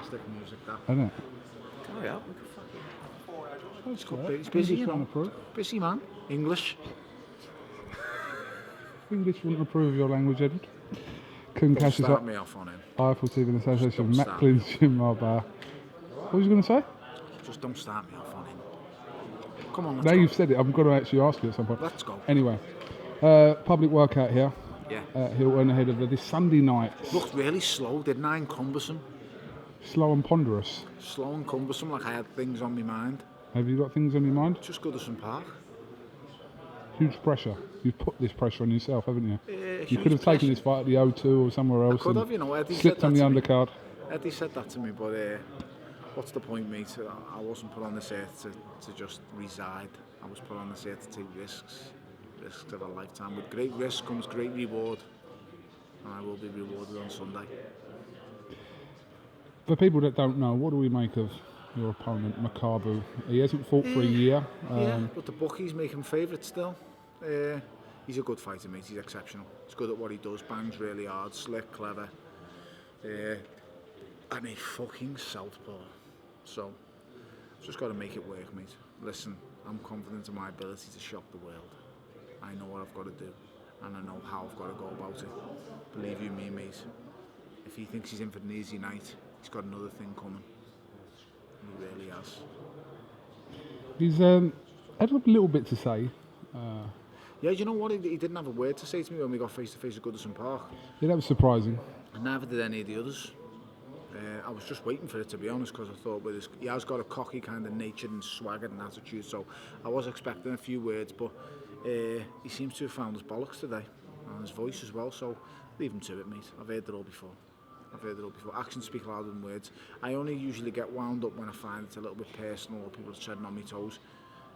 fantastic music, that. Isn't it? Oh yeah, That's good. great. He's busy, you know. Approve. Busy man. English. English wouldn't approve of your language, Edward. Couldn't Don't cash us start up. me off on him. Eiffel TV in association Don't with Matt start Clinton Jim Bar. What was you going to say? Just don't start me off on him. Come on, let's Now go. you've said it, I'm going to actually ask you at some point. Let's go. Anyway, public workout here. Yeah. Hilton ahead of this Sunday night. Looked really slow, didn't I? And cumbersome. Slow and ponderous. Slow and cumbersome, like I had things on my mind. Have you got things on your mind? Just Goodison Park. Huge pressure. You've put this pressure on yourself, haven't you? You could have pressure. taken this fight at the O2 or somewhere else. I could have, you know. Eddie slipped said on that the to me. undercard. Eddie said that to me, but what's the point, mate? I wasn't put on this earth to just reside. I was put on this earth to take risks of a lifetime. With great risk comes great reward, and I will be rewarded on Sunday. For people that don't know, what do we make of your opponent, MAKABU? He hasn't fought for a year. Yeah, but the bookies make him favourite still. He's a good fighter, mate. He's exceptional. He's good at what he does. Bangs really hard, slick, clever, and a fucking southpaw. So, I've just got to make it work, mate. Listen, I'm confident in my ability to shock the world. I know what I've got to do, and I know how I've got to go about it. Believe you me, mate. If he thinks he's in for an easy night, he's got another thing coming. He really has. He's had a little bit to say. Yeah, you know what? He didn't have a word to say to me when we got face to face at Goodison Park. Yeah, that was surprising. And neither did any of the others. I was just waiting for it, to be honest, because I thought he has got a cocky kind of nature and swagger and attitude, so I was expecting a few words, but he seems to have found his bollocks today, and his voice as well, so leave him to it, mate. I've heard it all before. Actions speak louder than words. I only usually get wound up when I find it's a little bit personal or people are treading on my toes.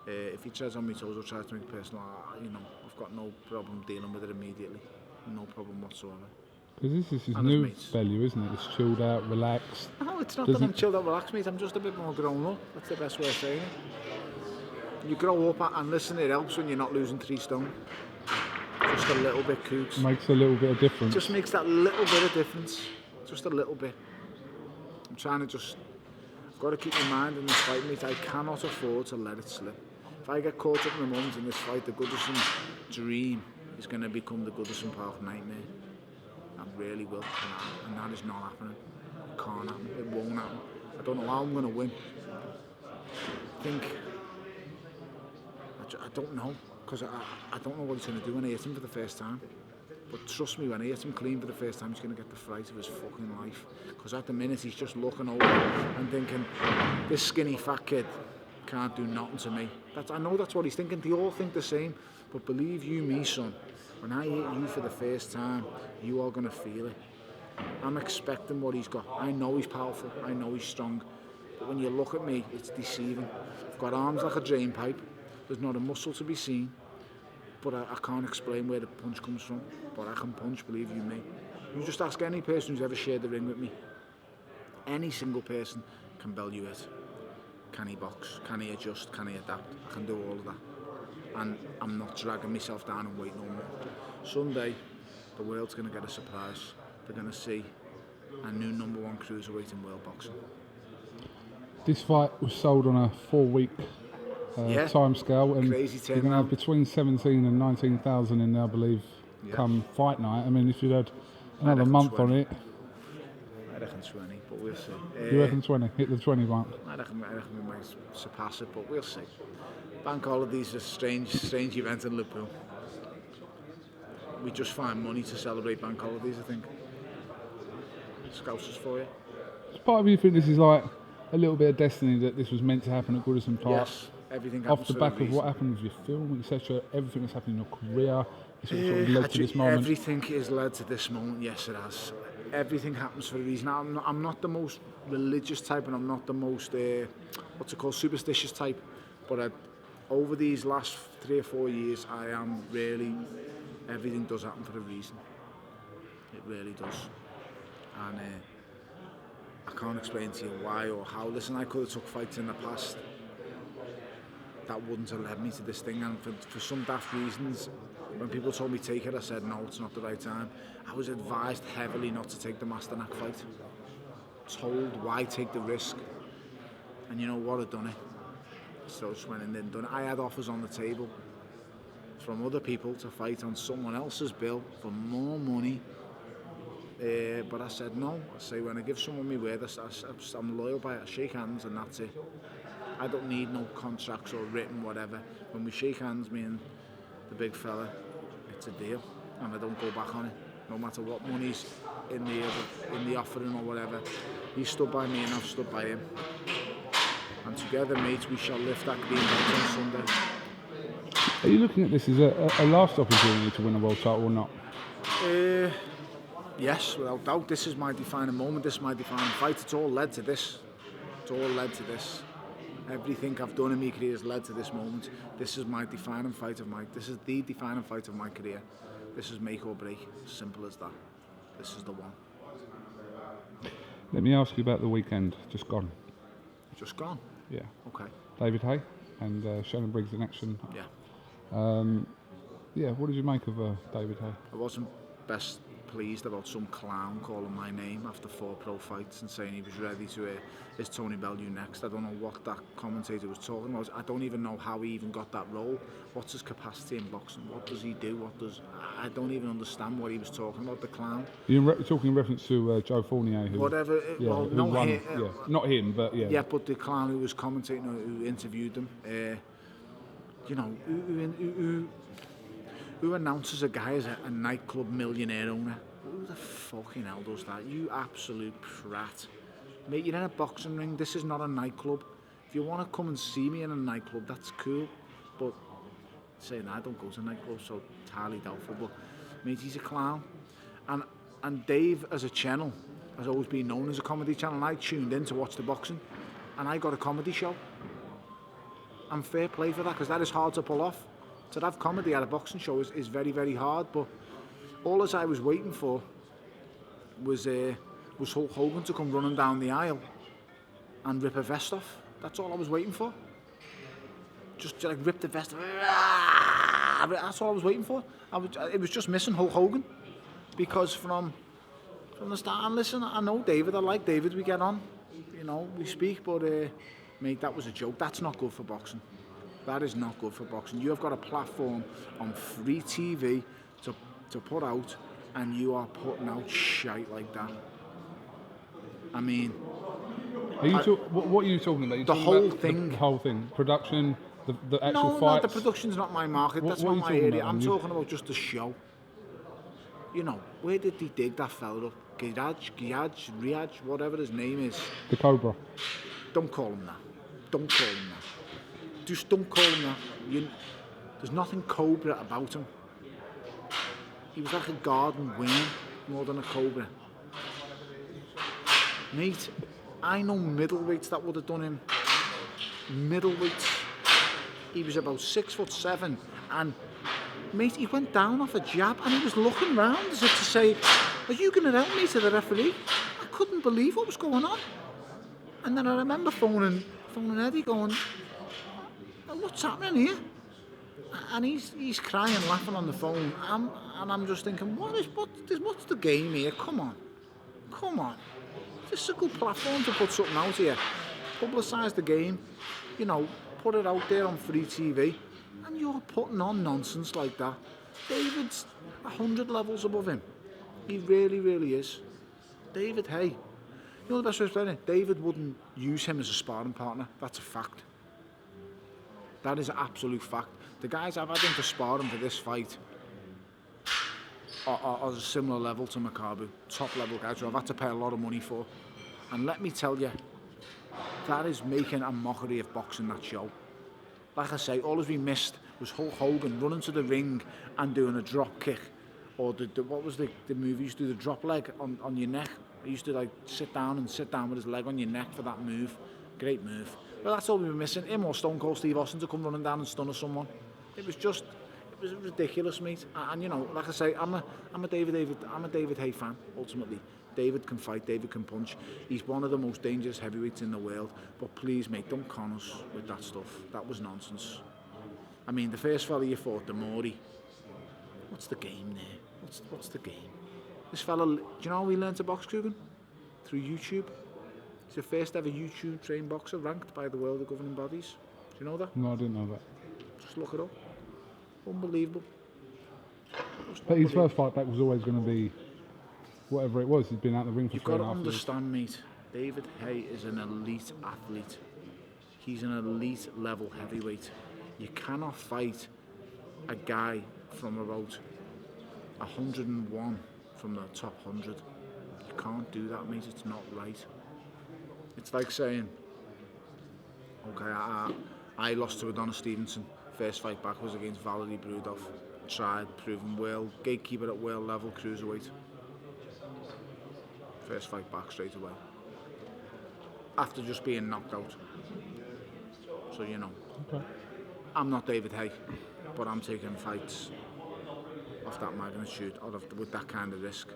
If he treads on my toes or tries to make it personal, I've got no problem dealing with it immediately. No problem whatsoever. Because this is his new Bellew, isn't it? It's chilled out, relaxed. No, it's not that I'm chilled out, relaxed, mate. I'm just a bit more grown up. That's the best way of saying it. You grow up and listen, it helps when you're not losing 3 stone. Just a little bit, Cougs. Makes a little bit of difference. Just makes that little bit of difference. Just a little bit. I'm trying to I've got to keep my mind in this fight, mate. I cannot afford to let it slip. If I get caught up in the moment in this fight, the Goodison dream is going to become the Goodison Park nightmare. I really will. And that is not happening. It can't happen. It won't happen. I don't know how I'm going to win. I don't know. Because I don't know what he's going to do when I hit him for the first time. But trust me, when I hit him clean for the first time, he's going to get the fright of his fucking life. Because at the minute, he's just looking over and thinking, this skinny fat kid can't do nothing to me. I know that's what he's thinking. They all think the same. But believe you me, son, when I hit you for the first time, you are going to feel it. I'm expecting what he's got. I know he's powerful. I know he's strong. But when you look at me, it's deceiving. I've got arms like a drain pipe. There's not a muscle to be seen. But I can't explain where the punch comes from. But I can punch, believe you me. You just ask any person who's ever shared the ring with me. Any single person can Bellew it. Can he box? Can he adjust? Can he adapt? I can do all of that. And I'm not dragging myself down and wait no more. Sunday, the world's going to get a surprise. They're going to see a new #1 cruiserweight in world boxing. This fight was sold on a 4-week time scale, and crazy you're going to have between 17 and 19,000 in there, I believe, come fight night. I mean, if you'd had another month 20. on it, I reckon 20, but we'll see. You reckon 20? Hit the 20 mark? I reckon we might surpass it, but we'll see. Bank holidays are a strange event in Liverpool. We just find money to celebrate bank holidays, I think. Scousers for you. Part of you think this is like a little bit of destiny, that this was meant to happen at Goodison Park? Yes, everything happens off the for back a of reason. what happened with your film, etc., everything that's happened in your career, it's all sort of led to this moment. Everything is led to this moment, yes it has. Everything happens for a reason. I'm not the most religious type, and I'm not the most, superstitious type, but over these last 3 or 4 years, I am really, everything does happen for a reason. It really does. And I can't explain to you why or how. Listen, I could have took fights in the past that wouldn't have led me to this thing, and for some daft reasons, when people told me take it, I said no, it's not the right time. I was advised heavily not to take the Masternak fight. told why take the risk. And you know what, I'd done it. So I just went in there and done it. I had offers on the table from other people to fight on someone else's bill for more money. But I said no. I say when I give someone my word, I'm loyal by it. I shake hands and that's it. I don't need no contracts or written whatever. When we shake hands, me and the big fella, it's a deal, and I don't go back on it. No matter what money's in the offering or whatever. He stood by me and I've stood by him. And together, mates, we shall lift that green belt on Sunday. Are you looking at this as a last opportunity to win a world title or not? Yes, without doubt. This is my defining moment. This is my defining fight. It's all led to this. It's all led to this. Everything I've done in my career has led to this moment. This is my defining fight of my. This is the defining fight of my career. This is make or break. Simple as that. This is the one. Let me ask you about the weekend just gone. Just gone? Yeah. Okay. David Haye and Shannon Briggs in action. Yeah. Yeah, what did you make of David Haye? I wasn't best pleased about some clown calling my name after 4 pro fights and saying he was ready to is Tony Bellew next. I don't know what that commentator was talking about. I don't even know how he even got that role. What's his capacity in boxing? What does he do? I don't even understand what he was talking about, the clown. You're talking in reference to Joe Fournier, who... Whatever, yeah, well, who no, won, not him, but yeah. Yeah, but the clown who was commentating, who interviewed them, you know, who announces a guy as a nightclub millionaire owner? Who the fucking hell does that? You absolute prat. Mate, you're in a boxing ring. This is not a nightclub. If you want to come and see me in a nightclub, that's cool. But saying I don't go to nightclubs, so it's highly doubtful. But mate, he's a clown. And Dave, as a channel, has always been known as a comedy channel. And I tuned in to watch the boxing, and I got a comedy show. And fair play for that, because that is hard to pull off. To have comedy at a boxing show is very, very hard. But all as I was waiting for was Hulk Hogan to come running down the aisle and rip a vest off. That's all I was waiting for. Just like rip the vest off. That's all I was waiting for. It was just missing Hulk Hogan. Because from the start, and listen, I know David, I like David, we get on. You know, we speak, but mate, that was a joke. That's not good for boxing. That is not good for boxing. You have got a platform on free TV to put out, and you are putting out shite like that. I mean, what are you talking about? The whole thing. The whole thing. Production, the actual fights. No, the production's not my market. That's not my area. I'm talking about just the show. You know, where did they dig that fella up? Riyadh, whatever his name is. The Cobra. Don't call him that. Don't call him that. Just don't call him that. There's nothing Cobra about him. He was like a garden worm more than a cobra. Mate, I know middleweights that would have done him. Middleweights. He was about 6'7", and mate, he went down off a jab and he was looking round as if to say, "Are you going to help me?" to the referee. I couldn't believe what was going on. And then I remember phoning Eddie going, "What's happening here?" And he's crying, laughing on the phone, and I'm just thinking, what's the game here? Come on. This is a good platform to put something out here. Publicise the game, you know, put it out there on free TV, and you're putting on nonsense like that. David's 100 levels above him. He really, really is. David Haye. You know the best way to explain it? David wouldn't use him as a sparring partner. That's a fact. That is an absolute fact. The guys I've had in for sparring for this fight are a similar level to MAKABU. Top level guys who I've had to pay a lot of money for. And let me tell you, that is making a mockery of boxing, that show. Like I say, all we missed was Hulk Hogan running to the ring and doing a drop kick. Or what was the move? He used to do the drop leg on your neck. He used to like sit down with his leg on your neck for that move. Great move. But that's all we were missing. Him or Stone Cold Steve Austin to come running down and stun someone. It was ridiculous, mate. And you know, like I say, I'm a David Haye fan. Ultimately, David can fight, David can punch. He's one of the most dangerous heavyweights in the world. But please, mate, don't con us with that stuff. That was nonsense. I mean, the first fella you fought, the Mori. What's the game there? What's the game? This fella, do you know how he learned to box, KUGAN? Through YouTube. He's the first ever YouTube trained boxer ranked by the world governing bodies. Do you know that? No, I didn't know that. Just look it up. Unbelievable. But his first fight back was always going to be whatever it was. He'd been out the ring for You've 3.5 got to years. understand, mate. David Haye is an elite athlete. He's an elite level heavyweight. You cannot fight a guy from about 101 from the top 100. You can't do that, mate. It's not right. It's like saying, okay, I lost to Adonis Stevenson. First fight back was against Valery Brudov. Tried, proven world, gatekeeper at world level, cruiserweight. First fight back straight away. After just being knocked out. So, you know. Okay. I'm not David Haye, but I'm taking fights of that magnitude, or with that kind of risk.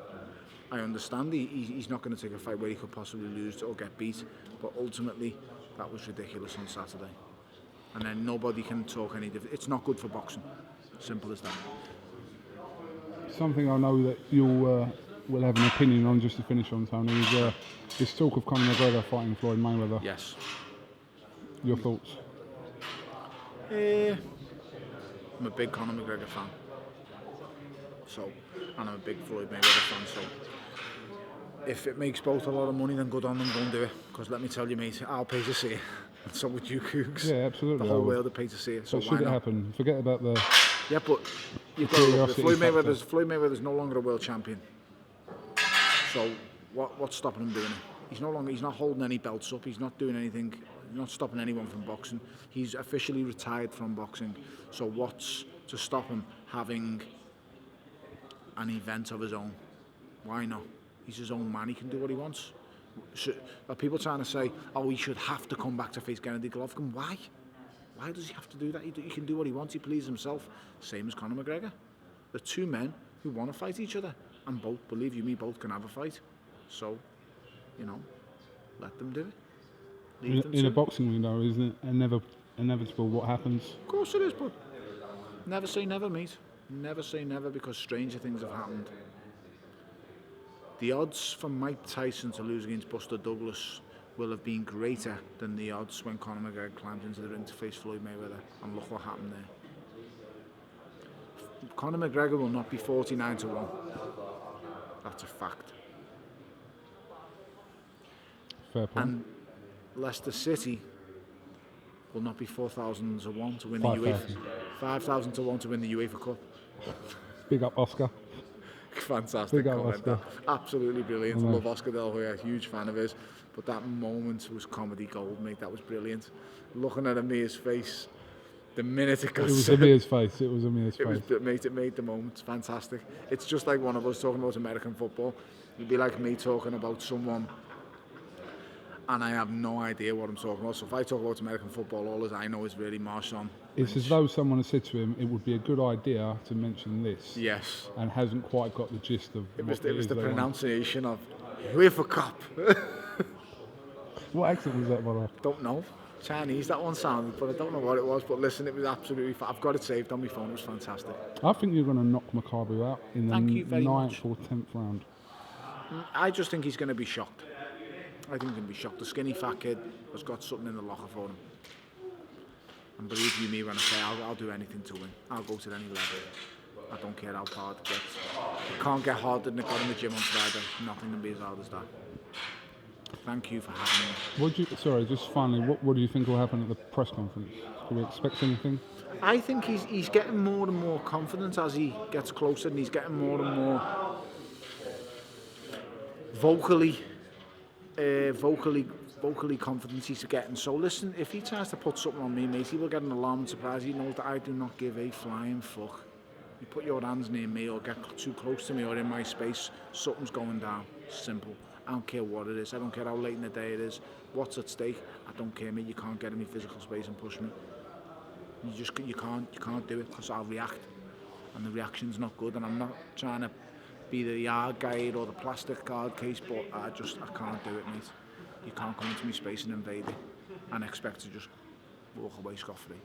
I understand he's not going to take a fight where he could possibly lose or get beat, but ultimately, that was ridiculous on Saturday. And then nobody can talk any different. It's not good for boxing. Simple as that. Something I know that you'll will have an opinion on, just to finish on, Tony, is this talk of Conor McGregor fighting Floyd Mayweather. Yes. Your thoughts? I'm a big Conor McGregor fan. And I'm a big Floyd Mayweather fan, so if it makes both a lot of money, then good on them, go and do it. Because let me tell you, mate, I'll pay to see it. And so would you, Cougs. Yeah, absolutely. The whole world will pay to see it. So should it happen? Forget about the... Yeah, but you've got to look at it. Floyd Mayweather's no longer a world champion. So what's stopping him doing it? He's not holding any belts up. He's not doing anything. He's not stopping anyone from boxing. He's officially retired from boxing. So what's to stop him having an event of his own? Why not? He's his own man. He can do what he wants. Are people trying to say, oh, he should have to come back to face Gennady Golovkin? Why? Why does he have to do that? He can do what he wants. He pleases himself. Same as Conor McGregor. They're two men who want to fight each other. And both, believe you me, both can have a fight. So, you know, let them do it. In a boxing ring, though, isn't it inevitable what happens? Of course it is, but never say never, mate. Never say never, because stranger things have happened. The odds for Mike Tyson to lose against Buster Douglas will have been greater than the odds when Conor McGregor climbed into the ring to face Floyd Mayweather. And look what happened there. Conor McGregor will not be 49-1. That's a fact. Fair point. And Leicester City will not be 4,000-1 to win 5,000. the UEFA. 5,000-1 to win the UEFA Cup. Big up, Oscar. Fantastic Big up, comment. Oscar. Absolutely brilliant. Love Oscar Del Hoya, huge fan of his. But that moment was comedy gold, mate. That was brilliant. Looking at Amir's face, the minute it got It was said, Amir's face. It was Amir's face. it made the moment fantastic. It's just like one of us talking about American football. It'd be like me talking about someone and I have no idea what I'm talking about. So if I talk about American football, all I know is really Marshawn. It's as though someone has said to him, it would be a good idea to mention this. Yes. And hasn't quite got the gist of It was what the pronunciation of UEFA Cup. What accent was that, by the way? Don't know. Chinese, that one sounded, but I don't know what it was. But listen, it was absolutely... I've got it saved on my phone. It was fantastic. I think you're going to knock MAKABU out in the Thank you very 9th much. or 10th round. I just think he's going to be shocked. I think he's going to be shocked. The skinny fat kid has got something in the locker for him. And believe you me when I say I'll do anything to win. I'll go to any level. I don't care how hard it gets. It can't get harder than it got in the gym on Friday. Nothing can be as hard as that. Thank you for having me. Sorry, just finally, what do you think will happen at the press conference? Do we expect anything? I think he's getting more and more confident as he gets closer, and he's getting more and more vocally confident he's getting. So listen, if he tries to put something on me, mate, he will get an alarm and surprise. He knows that I do not give a flying fuck. You put your hands near me or get too close to me or in my space, something's going down. Simple. I don't care what it is. I don't care how late in the day it is. What's at stake? I don't care, mate. You can't get in my physical space and push me. You can't do it, because I'll react, and the reaction's not good. And I'm not trying to be the yard guide or the plastic card case, but I can't do it, mate. You can't come into my space and invade it and expect to just walk away scot-free.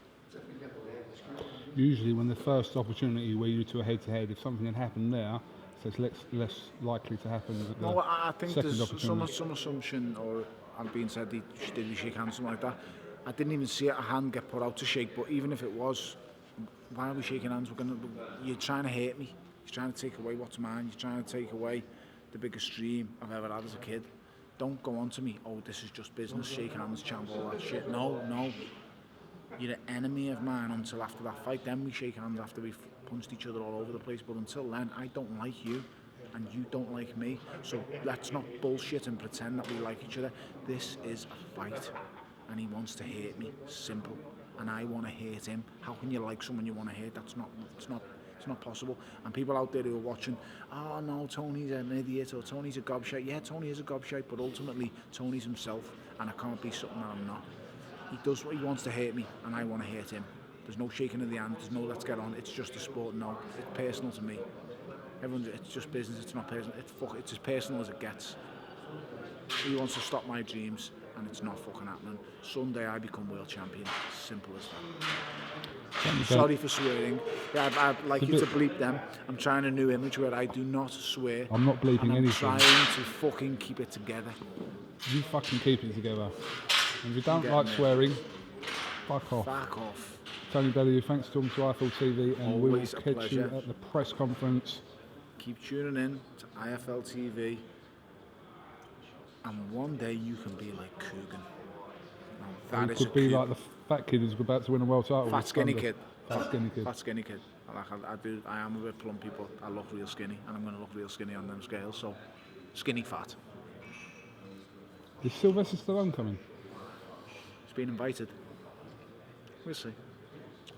Usually when the first opportunity where you two are head-to-head, if something had happened there, so it's less likely to happen at the No, I think second there's opportunity. some assumption or I've been said, did he shake hands, something like that. I didn't even see a hand get put out to shake, but even if it was, why are we shaking hands? You're trying to hurt me. You're trying to take away what's mine. You're trying to take away the biggest dream I've ever had as a kid. Don't go on to me, oh, this is just business, shake hands, champ, all that shit. No. You're an enemy of mine until after that fight. Then we shake hands after we've punched each other all over the place. But until then, I don't like you and you don't like me. So let's not bullshit and pretend that we like each other. This is a fight and he wants to hurt me. Simple. And I want to hurt him. How can you like someone you want to hurt? It's not possible. And people out there who are watching, oh no, Tony's an idiot or Tony's a gobshite. Yeah, Tony is a gobshite, but ultimately Tony's himself and I can't be something that I'm not. He does what he wants to hurt me and I want to hurt him. There's no shaking of the hand, there's no let's get on, it's just a sport. No, it's personal to me. It's just business, it's not personal. It's as personal as it gets. He wants to stop my dreams and it's not fucking happening. Sunday I become world champion. Simple as that. Sorry for swearing. Yeah, I'd like you to bleep them. I'm trying a new image where I do not swear. I'm not bleeping anything. I'm trying to fucking keep it together. You fucking keep it together. If you don't like swearing, fuck off. Fuck off. Tony Bellew, thanks to IFL TV, and we will catch you at the press conference. Keep tuning in to IFL TV, and one day you can be like KUGAN. You could be like the fat kid who's about to win a world title. Fat skinny kid. Fat skinny kid. Fat skinny kid. I am a bit plumpy, but I look real skinny, and I'm going to look real skinny on them scales. So, skinny fat. Is Sylvester Stallone coming? He's been invited. We'll see.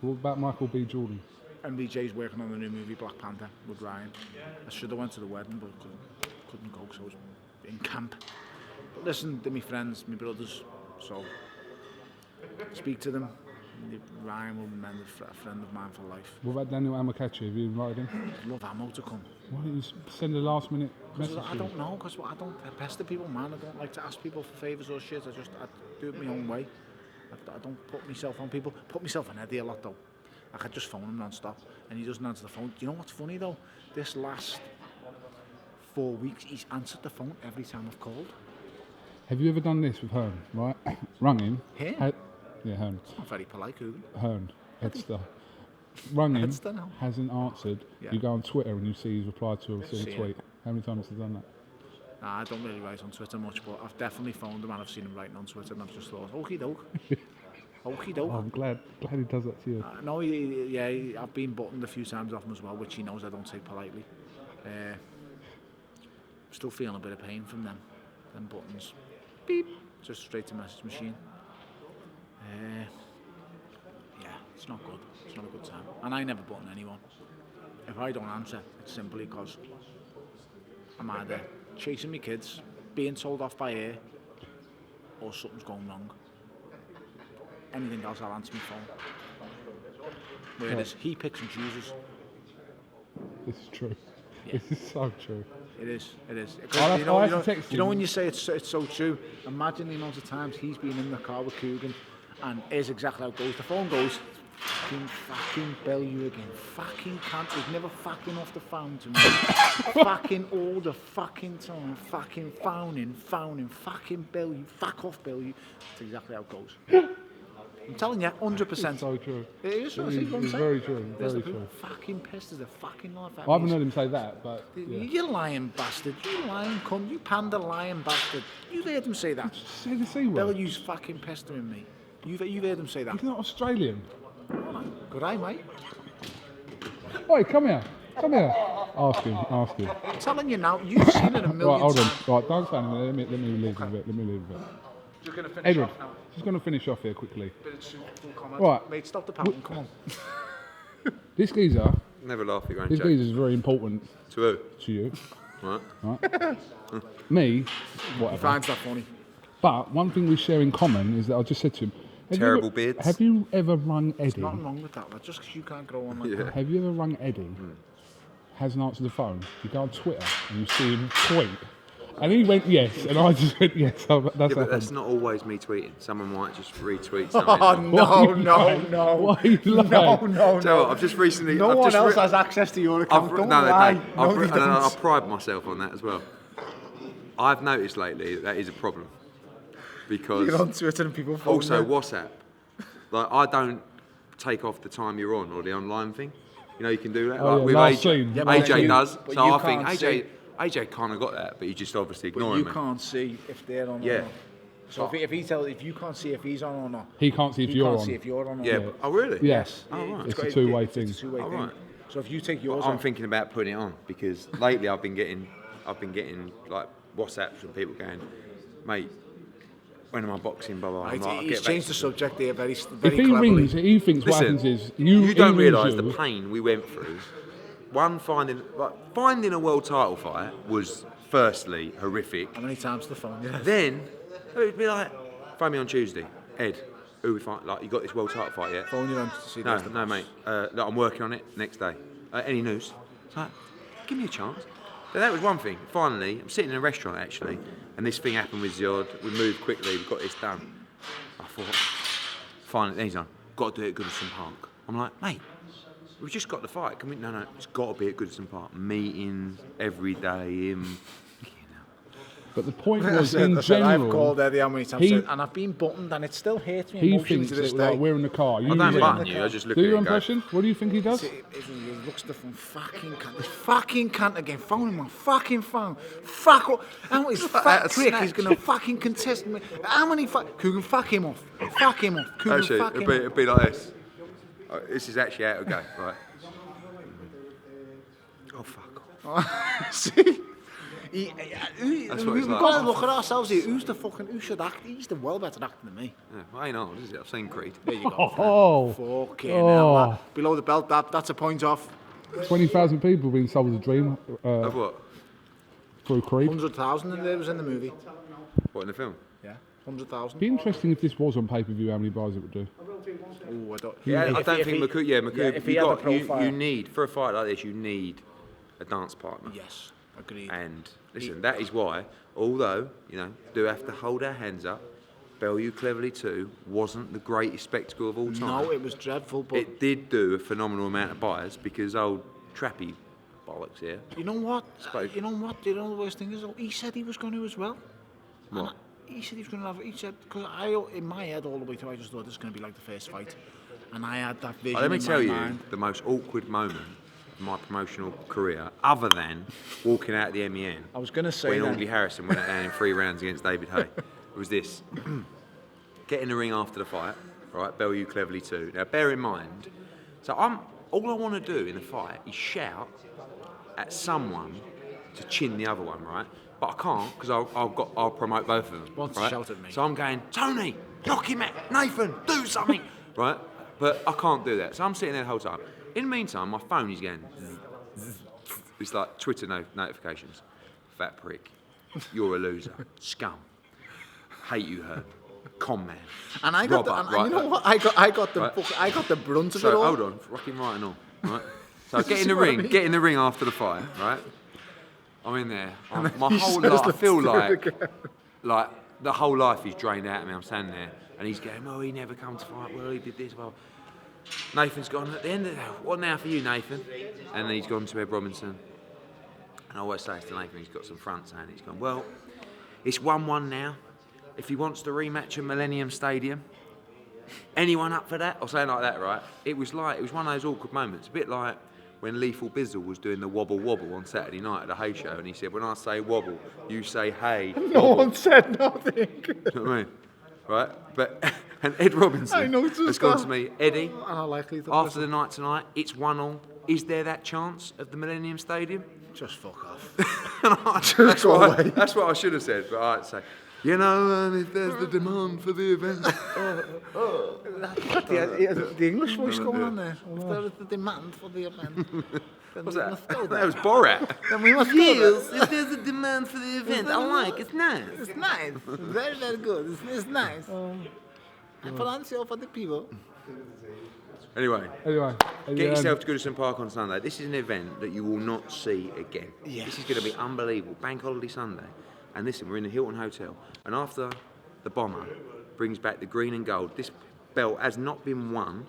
What about Michael B. Jordan? MBJ's working on the new movie Black Panther with Ryan. I should have went to the wedding, but couldn't go because I was in camp. But listen, they're my friends, my brothers, so speak to them. Ryan will remember a friend of mine for life. What about Daniel Amokachi? Have you invited him? I'd love Amo to come. Why don't you send a last minute message? I don't know, because I don't pester people, man. I don't like to ask people for favours or shit. I do it my own way. I don't put myself on people. Put myself on Eddie a lot though. I could just phone him non-stop and he doesn't answer the phone. Do you know what's funny though? This last 4 weeks he's answered the phone every time I've called. Have you ever done this with Hearn, right? Rung him. Hearn? Yeah, Hearn. It's not very polite, Kugan. Hearn. Headster. Rung him, now. hasn't answered. Yeah. You go on Twitter and you see he's replied to a tweet. How many times has he done that? Nah, I don't really write on Twitter much, but I've definitely phoned him and I've seen him writing on Twitter and I've just thought, okie doke. Okie doke. Oh, I'm glad he does that to you. No, I've been buttoned a few times off him as well, which he knows I don't take politely. Still feeling a bit of pain from them buttons. Beep, just straight to message machine. Yeah, it's not good. It's not a good time. And I never button anyone. If I don't answer, it's simply because I'm either chasing my kids, being told off by air, or something's going wrong. Anything else, I'll answer my phone. Whereas he picks and chooses. This is true. Yeah. This is so true. It is. You know when you say it's so true, imagine the amount of times he's been in the car with KUGAN and here's exactly how it goes. The phone goes, fucking Bellew again. Fucking can't. He's never fucking off the phone to me. Fucking all the fucking time. Fucking phoning. Fucking Bellew. Fuck off, Bellew. That's exactly how it goes. I'm telling you, 100%. It's so true. It is. It's very true. Very true. Fucking pissed as a fucking life. I haven't heard him say that, but yeah. You lying bastard. You lying cunt. You panda lying bastard. You've heard him say that. Say the C word. Bellew's fucking pestering me. You've heard him say that. He's not Australian. Good eye, mate. Oi, come here. Ask him. I'm telling you now, you've seen it a million times. Right, hold on. Right, don't say anything. Let me leave a bit. Just going to finish Edward, off now. Just going to finish off here quickly. Bit of full comment. Right. Mate, stop the pouting, come on. This geezer... Never laugh at your own This joke. geezer is very important. To who? To you. Right. Me, whatever. He finds that funny. But one thing we share in common is that I just said to him... Terrible beards. Have you ever rung Eddie? There's nothing wrong with that, but just because you can't grow on like that. Have you ever rung Eddie, hasn't answered the phone, you go on Twitter and you see him tweet, and he went yes, and I just went yes. So that's Yeah, but that's not always me tweeting. Someone might just retweet something. Oh, no. Why are you lying? No. Tell you what, I've just recently... No one else has access to your account, don't lie. I pride myself on that as well. I've noticed lately that is a problem. because You're on Twitter and people phone also you. WhatsApp. Like I don't take off the time you're on or the online thing. You know you can do that. Oh, like yeah, with last AJ, scene. Yeah, but AJ you- does. but So you I think can't see- AJ kind of got that, but he's just obviously But ignoring you me. can't see if they're on or Yeah. not. So if you can't see if he's on or not, He can't see if he you're can't on. see if you're on or Yeah. not. Oh really? Yes. Oh, right. It's a got- two-way it's thing. a two-way Oh, thing. right. So if you take yours I'm off, thinking about putting it on because lately I've been getting like WhatsApps from people going, mate, when am I boxing? Blah blah. I'm right, like, I'll he's get back changed to the you. subject there very If very he cleverly. rings, he thinks what Listen, happens is you he don't rings realise you. the pain we went through. One, finding a world title fight was firstly horrific. How many times the phone? Yeah. Then it would be like, phone me on Tuesday, Ed. Who we fight? Like you got this world title fight yet? Phone you on to see No, the no, boss. mate. Look, I'm working on it next day. Any news? It's like, give me a chance. But that was one thing. Finally, I'm sitting in a restaurant actually, and this thing happened with Ziod. We moved quickly. We got this done. I thought, finally, then he's on. Got to do it at Goodison Park. I'm like, mate, we've just got the fight. Can we? No, it's got to be at Goodison Park. Meetings every day. Him. But the point I was, said, in I said, I've general, called Eddie how many times, he- and I've been buttoned, and it still hurts me he emotionally thinks to this that day. like, we're in the car. You I don't ring. button you. I just look Do at your it and go, impression? What do you think he does? He looks different. Fucking cunt. This fucking cunt again. Phone him on fucking phone. Fuck off. How many fat prick he's gonna fucking contest me? How many Kugan, fuck him off. Fuck him off. Kugan, Actually, fuck him it'd be like this. This is actually out of game, right? Oh, fuck off. See? That's what We've it's got like. to look at ourselves here. Who should act? He's the well better actor than me. Yeah, well, ain't old, is it? I've seen Creed. There you go. Oh, Fucking Oh. hell. That. Below the belt, that's a point off. 20,000 people being sold a dream Of what? through Creed. 100,000 in there was in the movie. What, in the film? Yeah, 100,000. Be interesting if this was on pay-per-view, how many buys it would do. Oh, I don't. Yeah, I don't think if he- McCoo. Yeah, McCoo. if he had the profile. you need for a fight like this, you need a dance partner. Yes, agreed. And listen, that is why, although do have to hold our hands up, Bellew Cleverly 2 wasn't the greatest spectacle of all time. No, it was dreadful, but It did do a phenomenal amount of buys because old trappy bollocks here. you know what? Suppose. You know what? You know the worst thing is, he said he was going to as well. What? He said he was going to have. He said because in my head all the way through, I just thought this was going to be like the first fight, and I had that vision. Let me in tell my you, mind. the most awkward moment of my promotional career, other than walking out of the MEN, I was going to say when that. Audley Harrison went down in 3 rounds against David Hay, was this. Get in the ring after the fight, right? Bellew Cleverly 2. Now, bear in mind, so all I want to do in the fight is shout at someone to chin the other one, right? But I can't because I'll promote both of them. Want to right? shout at me. So I'm going, Tony, knock him out. Nathan, do something, right? But I can't do that. So I'm sitting there the whole time. In the meantime, my phone is going. It's like Twitter notifications. Fat prick. You're a loser. Scum. Hate you, Hearn. Con man. And I got Robber, the, and you know what? I got the Right. book, I got the brunt of it So all. hold on, fucking right and all, right? So get in See the what I ring, mean? get in the ring after the fight, right? I'm in there. My he whole says, life, I "Let's feel do it like the whole life is drained out of me. I'm standing there, and he's going, "Oh, he never come to fight. Well, he did this." Well, Nathan's gone at the end of the what now for you, Nathan? And then he's gone to Ed Robinson. And I always say to Nathan, he's got some fronts, and he's gone, "Well, it's 1-1 now. If he wants to rematch at Millennium Stadium, anyone up for that?" Or something like that, right? It was one of those awkward moments, a bit like when Lethal Bizzle was doing the wobble wobble on Saturday night at the Hay Show, and he said, "When I say wobble, you say hey." No wobble." one said nothing. You know what I mean? Right? But and Ed Robinson I know, it's has just gone that. to me, Eddie, Unlikely to after the night tonight, it's 1-1. Is there that chance of the Millennium Stadium? Just fuck off. That's go what, away. that's what I should have said, but I'd say, if there's the demand for the event. the English voice going on there. If there is the demand for the event, then What's we that? must go That there. was Borat. Then we must go there. if there's a demand for the event, I like it's nice. It's nice. Very, very good. It's nice. And Palacio for the people. Anyway, Anyway, get yourself to Goodison Park on Sunday. This is an event that you will not see again. Yes. This is going to be unbelievable. Bank holiday Sunday. And listen, we're in the Hilton Hotel. And after the bomber brings back the green and gold, this belt has not been won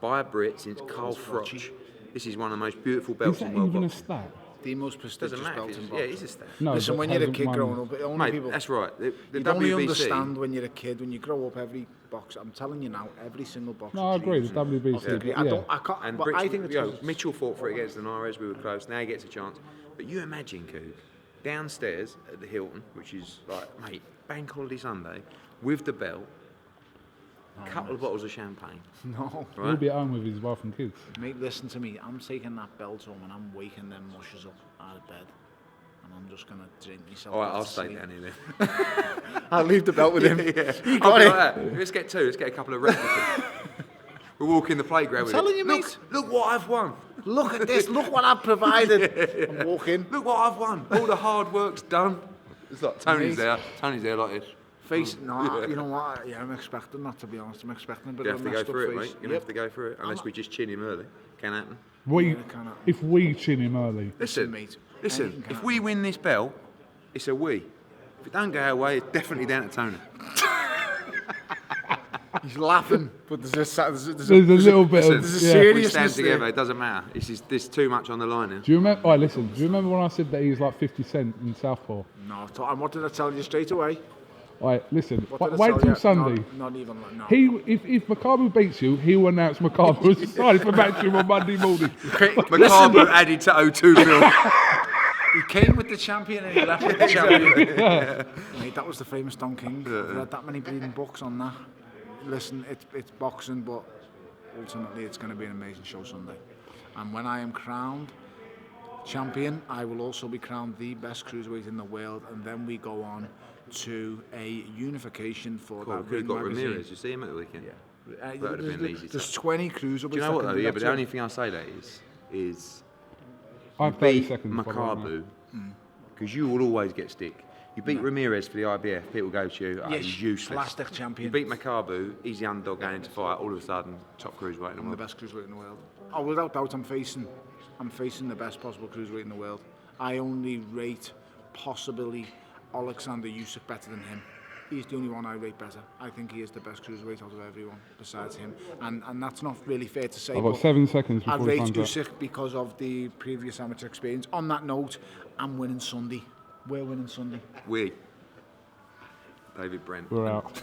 by a Brit since Carl Froch. This is one of the most beautiful belts Is that in world even a boxing. stat? the most prestigious Doesn't matter. belt in Yeah, boxing. it is a stat. No, Listen, but when you're a hasn't kid won- growing up, only Mate, people... that's right. The You only WBC. understand when you're a kid. When you grow up, every boxer... I'm telling you now, every single boxer... No, I agree. The dreams WBC. of the- Yeah. I don't... I can't... And but I think it's... Mitchell fought for it against Linares. We were close. Now he gets a chance. But you imagine, Coog, downstairs at the Hilton, which is like, mate, Bank Holiday Sunday, with the belt, a couple of bottles of champagne. No. He'll Right? be at home with his wife and kids. Mate, listen to me. I'm taking that belt home and I'm waking them mushes up out of bed. And I'm just going to drink myself All right, back I'll to stay sleep. down here then. I'll leave the belt with him. Yeah. You I'll got be it. like that. Let's get two. Let's get a couple of replicas. We'll walk in the playground with telling it. you, Look, mate. look what I've won. Look at this. Look what I've provided. I'm walking. Look what I've won. All the hard work's done. It's like Tony's Mate. there. Tony's there like this. Face, no, you know what? Yeah, I'm expecting that, to be honest. I'm expecting a bit You of have a to go messed up through it, face. mate. You're going to have to go through it. Unless we just chin him early. Can happen. We, Yeah, it can happen. if we chin him early, Listen, mate, listen. anything can If we win this belt, it's a we. If it don't go our way, it's definitely down to Tony. He's laughing, but there's a little bit of. there's a Yeah. serious- We stand Seriousness together. there. It doesn't matter. There's too much on the line here. Do you remember? Right, listen. Do you remember when I said that he's like 50 Cent in Southpaw? No, and what did I tell you straight away? Right, listen. What did I Wait tell till you? Sunday. Not even like, no. If MAKABU beats you, he will announce MAKABU as decided for matchroom on Monday morning. McCarver added to 0-2 bill. He came with the champion and he left with the champion. Mate, that was the famous Don King. I've read that many bleeding books on that. Listen, it's boxing, but ultimately it's going to be an amazing show Sunday. And when I am crowned champion, I will also be crowned the best cruiserweight in the world, and then we go on to a unification for Cool. that Could have ring got magazine. Ramirez. You see him at the weekend? Yeah. That would have been easy. There's 20 cruiserweights. Do you know what that though? can do Yeah, that but the too. only thing I'll say that is I have 30 beat seconds. by the way, MAKABU because you will always get stick. You beat Ramirez for the IBF, people go to you, Yes, he's useless. plastic champion. You beat MAKABU, he's the underdog going into fight, all of a sudden, top cruiserweight in the I'm the world. best cruiserweight in the world. Oh, without doubt, I'm facing the best possible cruiserweight in the world. I only rate possibly Alexander Usyk better than him. He's the only one I rate better. I think he is the best cruiserweight out of everyone besides him, and that's not really fair to say. I've got but 7 seconds I before he rate finds out. Usyk because of the previous amateur experience. On that note, I'm winning Sunday. We're winning Sunday. We. David Brent. We're out.